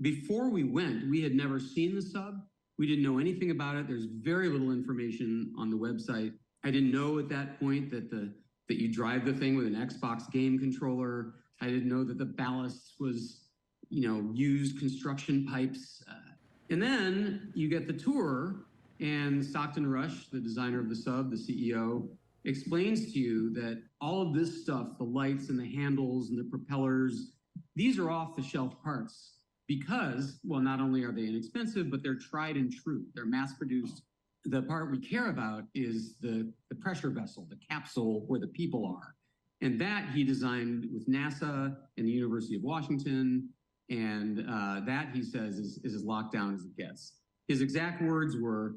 Before we went, we had never seen the sub. We didn't know anything about it. There's very little information on the website. I didn't know at that point that you drive the thing with an Xbox game controller. I didn't know that the ballast was, used construction pipes. And then you get the tour, and Stockton Rush, the designer of the sub, the CEO, explains to you that all of this stuff, the lights and the handles and the propellers, these are off-the-shelf parts because, well, not only are they inexpensive, but they're tried and true. They're mass-produced. The part we care about is the pressure vessel, the capsule where the people are. And that he designed with NASA and the University of Washington. And that, he says, is as locked down as it gets. His exact words were,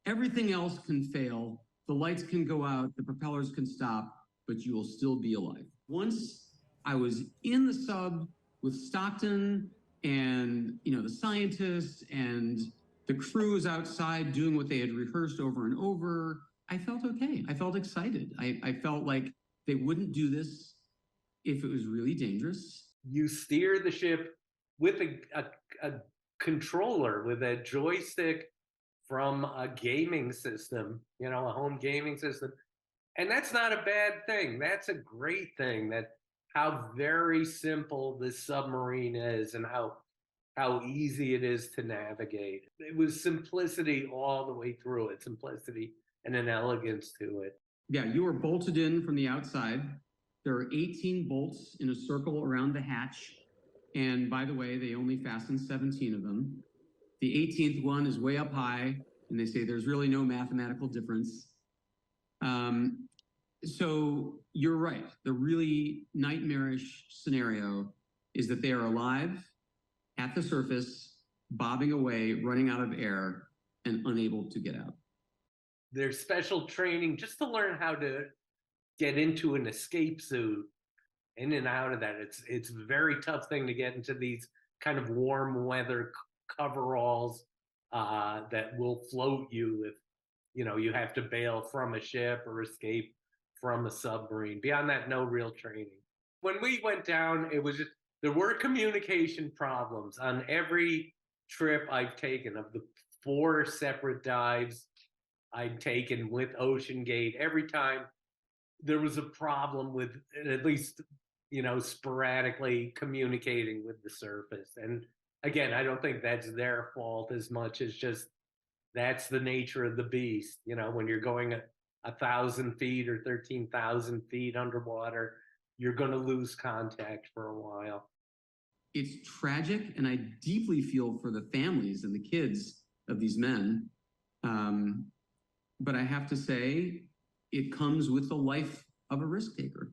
everything else can fail, the lights can go out, the propellers can stop, but you will still be alive. Once I was in the sub with Stockton and, the scientists and the crew was outside doing what they had rehearsed over and over, I felt okay. I felt excited. I felt like they wouldn't do this if it was really dangerous. You steer the ship with a controller, with a joystick from a gaming system, a home gaming system. And that's not a bad thing. That's a great thing, that how very simple this submarine is and how easy it is to navigate. It was simplicity all the way through it, simplicity and an elegance to it. Yeah, you are bolted in from the outside. There are 18 bolts in a circle around the hatch. And by the way, they only fasten 17 of them. The 18th one is way up high, and they say there's really no mathematical difference. So you're right. The really nightmarish scenario is that they are alive at the surface, bobbing away, running out of air, and unable to get out. There's special training just to learn how to get into an escape suit, in and out of that. It's a very tough thing to get into these kind of warm weather coveralls that will float you if you have to bail from a ship or escape from a submarine. Beyond that, no real training. When we went down, there were communication problems on every trip I've taken. Of the 4 separate dives I'd taken with OceanGate, every time there was a problem with at least sporadically communicating with the surface. And again, I don't think that's their fault as much as just that's the nature of the beast. When you're going 1,000 feet or 13,000 feet underwater, you're going to lose contact for a while. It's tragic, and I deeply feel for the families and the kids of these men. But I have to say, it comes with the life of a risk taker.